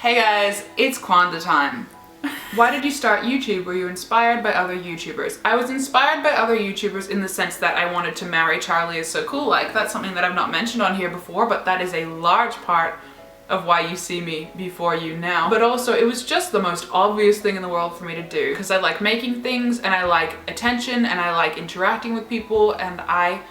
Hey guys, it's Kwanda time. Why did you start YouTube? Were you inspired by other YouTubers? I was inspired by other YouTubers in the sense that I wanted to marry Charlie is so cool. Like, that's something that I've not mentioned on here before, but that is a large part of why you see me before you now. But also, it was just the most obvious thing in the world for me to do because I like making things and I like attention and I like interacting with people and I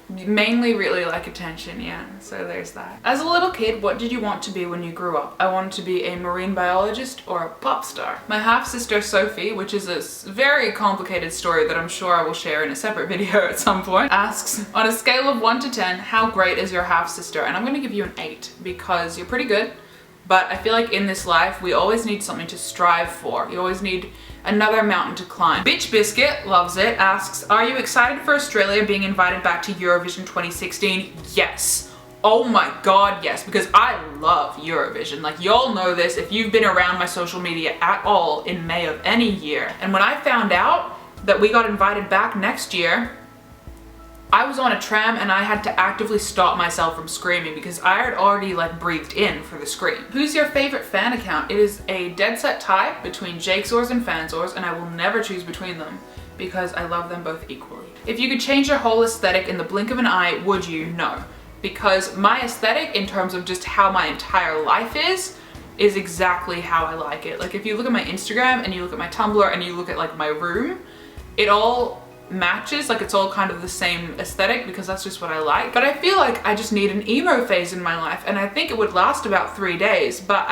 mainly really like attention, yeah, so there's that. As a little kid, what did you want to be when you grew up? I wanted to be a marine biologist or a pop star. My half-sister Sophie, which is a very complicated story that I'm sure I will share in a separate video at some point, asks, on a scale of 1 to 10, how great is your half-sister? And I'm gonna give you an 8 because you're pretty good, but I feel like in this life, we always need something to strive for. You always need another mountain to climb. Bitch Biscuit loves it, asks, are you excited for Australia being invited back to Eurovision 2016? Yes. Oh my god, yes, because I love Eurovision. Like, y'all know this if you've been around my social media at all in May of any year. And when I found out that we got invited back next year, I was on a tram and I had to actively stop myself from screaming because I had already like breathed in for the scream. Who's your favorite fan account? It is a dead set tie between Jakesors and Fansors, and I will never choose between them because I love them both equally. If you could change your whole aesthetic in the blink of an eye, would you? No. Because my aesthetic in terms of just how my entire life is exactly how I like it. Like, if you look at my Instagram and you look at my Tumblr and you look at like my room, it all matches, like it's all kind of the same aesthetic because that's just what I like. But I feel like I just need an emo phase in my life, and I think it would last about 3 days, but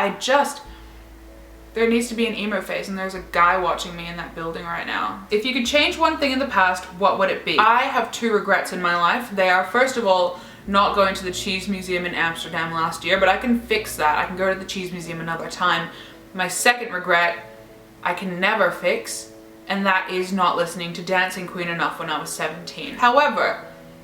there needs to be an emo phase, and there's a guy watching me in that building right now. If you could change one thing in the past, what would it be? I have 2 regrets in my life. They are, first of all, not going to the Cheese Museum in Amsterdam last year, but I can fix that. I can go to the Cheese Museum another time. My second regret, I can never fix, and that is not listening to Dancing Queen enough when I was 17. However,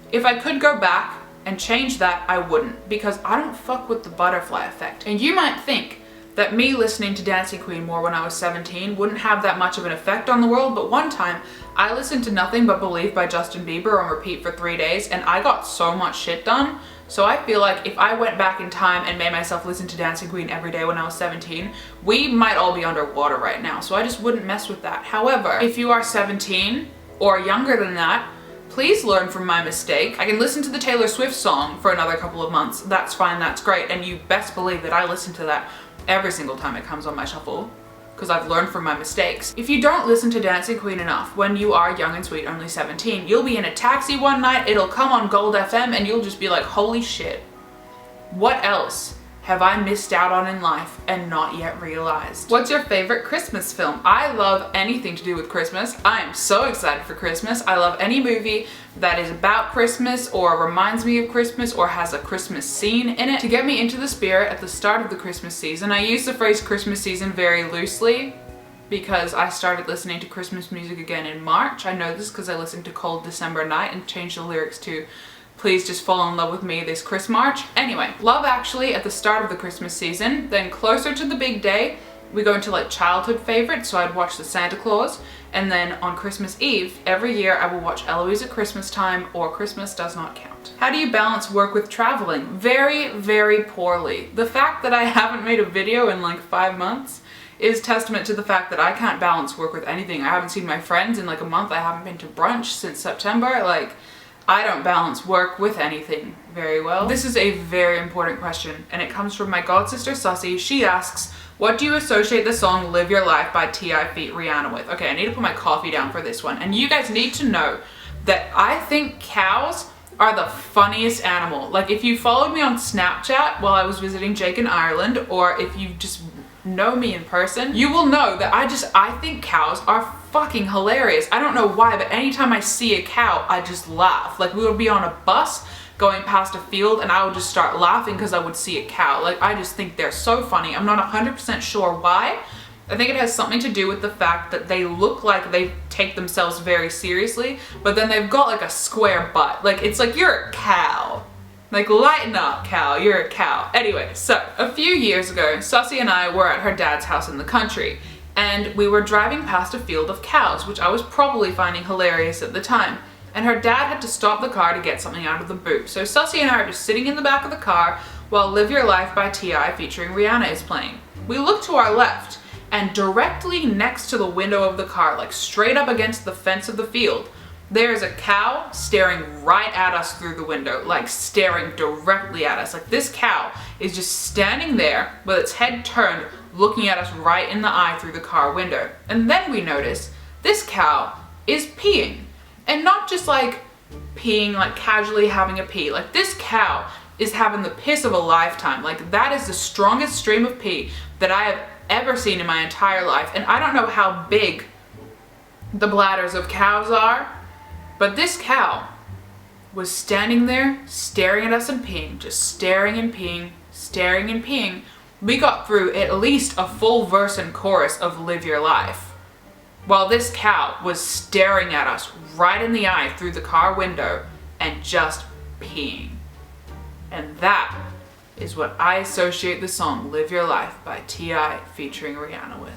if I could go back and change that, I wouldn't, because I don't fuck with the butterfly effect. And you might think that me listening to Dancing Queen more when I was 17 wouldn't have that much of an effect on the world, but one time I listened to Nothing But Believe by Justin Bieber on repeat for 3 days and I got so much shit done. So I feel like if I went back in time and made myself listen to Dancing Queen every day when I was 17, we might all be underwater right now. So I just wouldn't mess with that. However, if you are 17 or younger than that, please learn from my mistake. I can listen to the Taylor Swift song for another couple of months. That's fine, that's great. And you best believe that I listen to that every single time it comes on my shuffle, because I've learned from my mistakes. If you don't listen to Dancing Queen enough when you are young and sweet, only 17, you'll be in a taxi one night, it'll come on Gold FM, and you'll just be like, holy shit, what else have I missed out on in life and not yet realized? What's your favorite Christmas film? I love anything to do with Christmas. I am so excited for Christmas. I love any movie that is about Christmas or reminds me of Christmas or has a Christmas scene in it to get me into the spirit at the start of the Christmas season. I use the phrase Christmas season very loosely because I started listening to Christmas music again in March. I know this because I listened to Cold December Night and changed the lyrics to Please Just Fall in Love with Me this Christmas. Anyway, Love Actually at the start of the Christmas season, then closer to the big day, we go into like childhood favorites, so I'd watch the Santa Claus, and then on Christmas Eve, every year I will watch Eloise at Christmas Time or Christmas Does Not Count. How do you balance work with traveling? Very, very poorly. The fact that I haven't made a video in like 5 months is testament to the fact that I can't balance work with anything. I haven't seen my friends in like a month. I haven't been to brunch since September. Like, I don't balance work with anything very well. This is a very important question, and it comes from my godsister Sussy. She asks, what do you associate the song Live Your Life by T.I. feat. Rihanna with? Okay, I need to put my coffee down for this one. And you guys need to know that I think cows are the funniest animal. Like, if you followed me on Snapchat while I was visiting Jake in Ireland, or if you just know me in person, you will know that I think cows are fucking hilarious. I don't know why, but anytime I see a cow, I just laugh. Like, we would be on a bus going past a field and I would just start laughing because I would see a cow. Like, I just think they're so funny. I'm not 100% sure why. I think it has something to do with the fact that they look like they take themselves very seriously, but then they've got like a square butt. Like, it's like, you're a cow. Like, lighten up, cow, you're a cow. Anyway, so a few years ago, Sussy and I were at her dad's house in the country, and we were driving past a field of cows, which I was probably finding hilarious at the time. And her dad had to stop the car to get something out of the boot. So Sussy and I are just sitting in the back of the car while Live Your Life by T.I. featuring Rihanna is playing. We look to our left, and directly next to the window of the car, like straight up against the fence of the field, there is a cow staring right at us through the window, like staring directly at us. Like this cow is just standing there with its head turned, looking at us right in the eye through the car window. And then we notice this cow is peeing, and not just like peeing, like casually having a pee. Like this cow is having the piss of a lifetime. Like that is the strongest stream of pee that I have ever seen in my entire life. And I don't know how big the bladders of cows are, but this cow was standing there staring at us and peeing, just staring and peeing, staring and peeing. We got through at least a full verse and chorus of Live Your Life, while this cow was staring at us right in the eye through the car window and just peeing. And that is what I associate the song Live Your Life by T.I. featuring Rihanna with.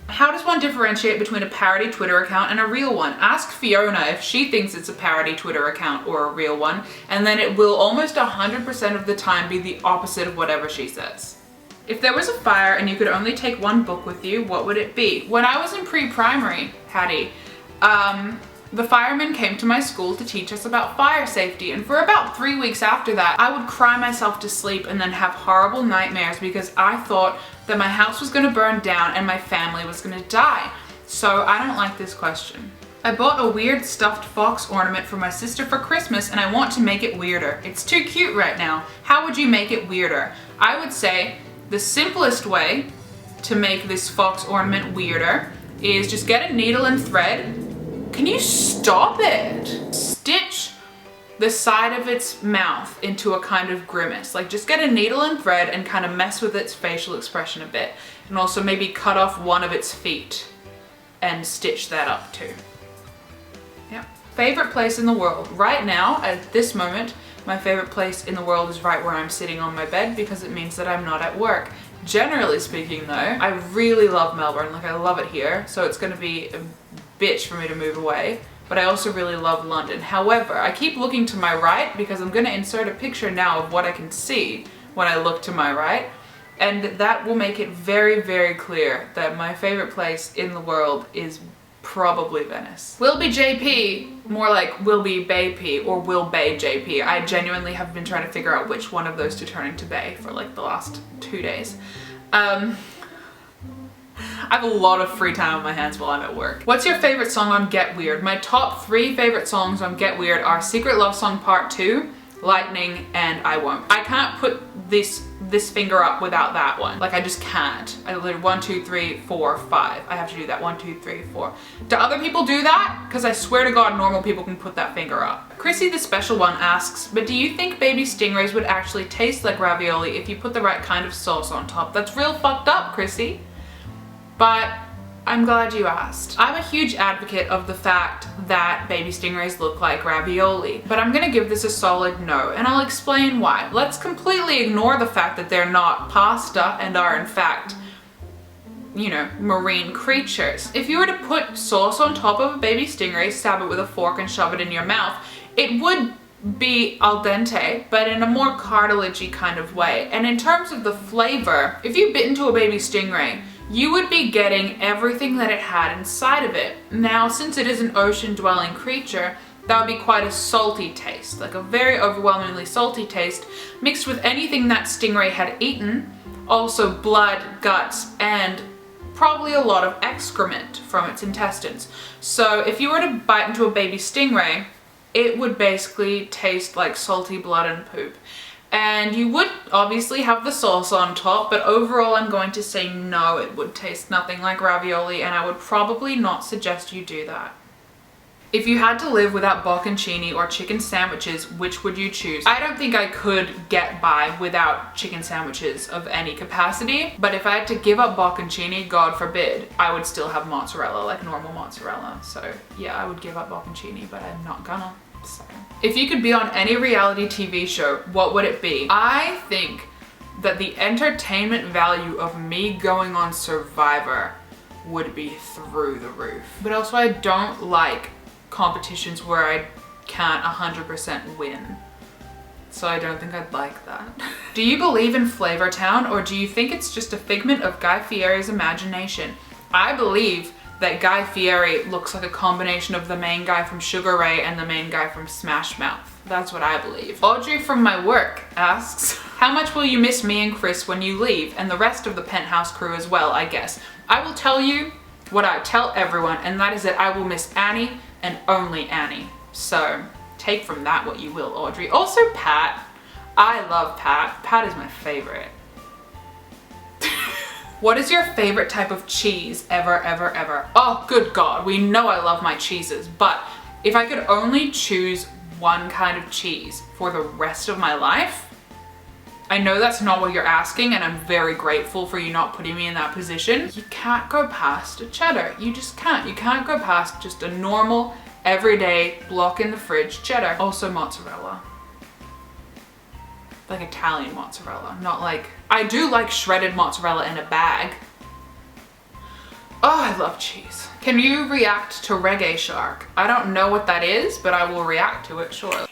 How does one differentiate between a parody Twitter account and a real one? Ask Fiona if she thinks it's a parody Twitter account or a real one, and then it will almost 100% of the time be the opposite of whatever she says. If there was a fire and you could only take one book with you, what would it be? When I was in pre-primary, Hattie, the firemen came to my school to teach us about fire safety, and for about 3 weeks after that, I would cry myself to sleep and then have horrible nightmares because I thought that my house was gonna burn down and my family was gonna die. So I don't like this question. I bought a weird stuffed fox ornament for my sister for Christmas and I want to make it weirder. It's too cute right now. How would you make it weirder? I would say the simplest way to make this fox ornament weirder is just get a needle and thread. Can you stop it? Stitch the side of its mouth into a kind of grimace. Like just get a needle and thread and kind of mess with its facial expression a bit. And also maybe cut off one of its feet and stitch that up too. Yeah. Favorite place in the world? Right now, at this moment, my favorite place in the world is right where I'm sitting on my bed because it means that I'm not at work. Generally speaking though, I really love Melbourne. Like I love it here. So it's gonna be a bitch for me to move away, but I also really love London. However, I keep looking to my right because I'm gonna insert a picture now of what I can see when I look to my right, and that will make it very, very clear that my favorite place in the world is probably Venice. Will be JP, more like Will be Bay P or Will Bay JP. I genuinely have been trying to figure out which one of those to turn into Bay for like the last 2 days. I have a lot of free time on my hands while I'm at work. What's your favorite song on Get Weird? My top 3 favorite songs on Get Weird are Secret Love Song Part 2, Lightning, and I Won't. I can't put this finger up without that one. Like I just can't. I literally 1, 2, 3, 4, 5. I have to do that 1, 2, 3, 4. Do other people do that? Because I swear to God, normal people can put that finger up. Chrissy the Special One asks, but do you think baby stingrays would actually taste like ravioli if you put the right kind of sauce on top? That's real fucked up, Chrissy. But I'm glad you asked. I'm a huge advocate of the fact that baby stingrays look like ravioli, but I'm gonna give this a solid no, and I'll explain why. Let's completely ignore the fact that they're not pasta and are in fact, you know, marine creatures. If you were to put sauce on top of a baby stingray, stab it with a fork and shove it in your mouth, it would be al dente, but in a more cartilagey kind of way. And in terms of the flavor, if you bit into a baby stingray, you would be getting everything that it had inside of it. Now, since it is an ocean-dwelling creature, that would be quite a salty taste, like a very overwhelmingly salty taste, mixed with anything that stingray had eaten, also blood, guts, and probably a lot of excrement from its intestines. So if you were to bite into a baby stingray, it would basically taste like salty blood and poop. And you would obviously have the sauce on top, but overall I'm going to say no, it would taste nothing like ravioli, and I would probably not suggest you do that. If you had to live without bocconcini or chicken sandwiches, which would you choose? I don't think I could get by without chicken sandwiches of any capacity, but if I had to give up bocconcini, God forbid, I would still have mozzarella, like normal mozzarella. So yeah, I would give up bocconcini, but I'm not gonna. So. If you could be on any reality TV show, what would it be? I think that the entertainment value of me going on Survivor would be through the roof. But also I don't like competitions where I can't 100% win. so I don't think I'd like that. Do you believe in Flavortown, or do you think it's just a figment of Guy Fieri's imagination? I believe that Guy Fieri looks like a combination of the main guy from Sugar Ray and the main guy from Smash Mouth. That's what I believe. Audrey from my work asks, how much will you miss me and Chris when you leave, and the rest of the Penthouse crew as well, I guess? I will tell you what I tell everyone, and that is that I will miss Annie and only Annie. So take from that what you will, Audrey. Also Pat. I love Pat. Pat is my favorite. What is your favorite type of cheese ever, ever, ever? Oh, good God. We know I love my cheeses, but if I could only choose one kind of cheese for the rest of my life, I know that's not what you're asking, and I'm very grateful for you not putting me in that position. You can't go past a cheddar. You just can't. You can't go past just a normal, everyday, block in the fridge cheddar. Also mozzarella. Like Italian mozzarella, not like, I do like shredded mozzarella in a bag. Oh, I love cheese. Can you react to Reggae Shark? I don't know what that is, but I will react to it, sure.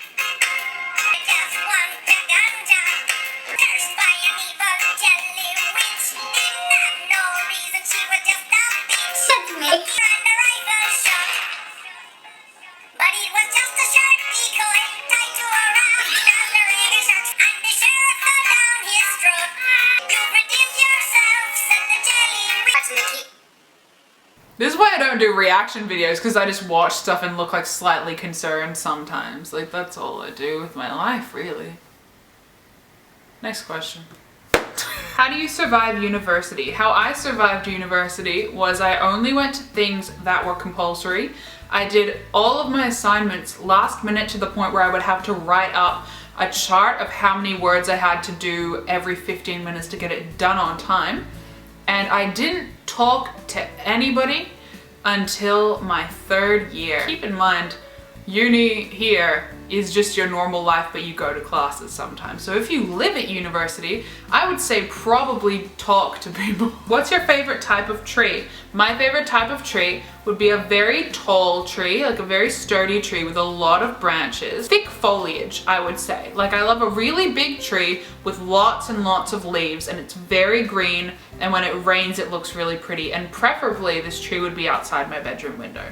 This is why I don't do reaction videos, because I just watch stuff and look like slightly concerned sometimes. Like, that's all I do with my life, really. Next question. How do you survive university? How I survived university was I only went to things that were compulsory. I did all of my assignments last minute to the point where I would have to write up a chart of how many words I had to do every 15 minutes to get it done on time. And I didn't talk to anybody until my 3rd year. Keep in mind, uni here is just your normal life, but you go to classes sometimes. So if you live at university, I would say probably talk to people. What's your favorite type of tree? My favorite type of tree would be a very tall tree, like a very sturdy tree with a lot of branches. Thick foliage, I would say. Like, I love a really big tree with lots and lots of leaves, and it's very green, and when it rains it looks really pretty, and preferably this tree would be outside my bedroom window.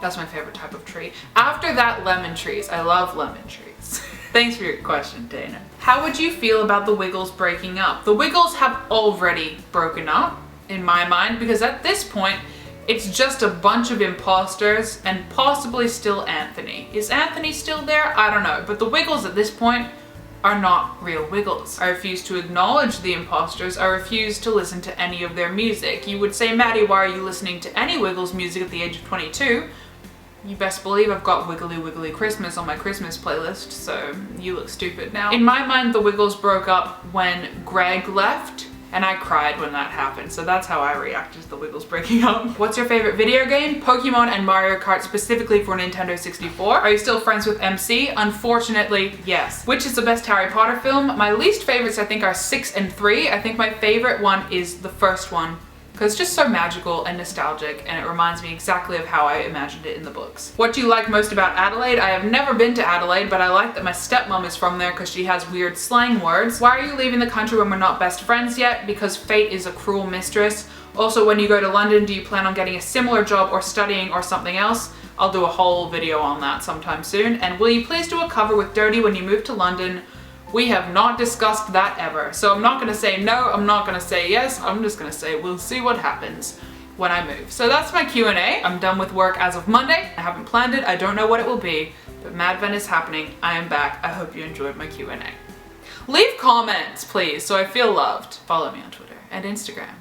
That's my favorite type of tree. After that, lemon trees. I love lemon trees. Thanks for your question, Dana. How would you feel about the Wiggles breaking up? The Wiggles have already broken up, in my mind, because at this point, it's just a bunch of imposters and possibly still Anthony. Is Anthony still there? I don't know. But the Wiggles at this point are not real Wiggles. I refuse to acknowledge the imposters. I refuse to listen to any of their music. You would say, Maddie, why are you listening to any Wiggles music at the age of 22? You best believe I've got Wiggly Wiggly Christmas on my Christmas playlist, so you look stupid now. In my mind, the Wiggles broke up when Greg left, and I cried when that happened, so that's how I reacted to the Wiggles breaking up. What's your favorite video game? Pokemon and Mario Kart, specifically for Nintendo 64. Are you still friends with MC? Unfortunately, yes. Which is the best Harry Potter film? My least favorites, I think, are 6 and 3. I think my favorite one is the first one, because it's just so magical and nostalgic, and it reminds me exactly of how I imagined it in the books. What do you like most about Adelaide? I have never been to Adelaide, but I like that my stepmom is from there because she has weird slang words. Why are you leaving the country when we're not best friends yet? Because fate is a cruel mistress. Also, when you go to London, do you plan on getting a similar job or studying or something else? I'll do a whole video on that sometime soon. And will you please do a cover with Dirty when you move to London? We have not discussed that ever. So I'm not gonna say no, I'm not gonna say yes, I'm just gonna say we'll see what happens when I move. So that's my Q&A. I'm done with work as of Monday. I haven't planned it, I don't know what it will be, but Madven is happening, I am back. I hope you enjoyed my Q&A. Leave comments, please, so I feel loved. Follow me on Twitter and Instagram.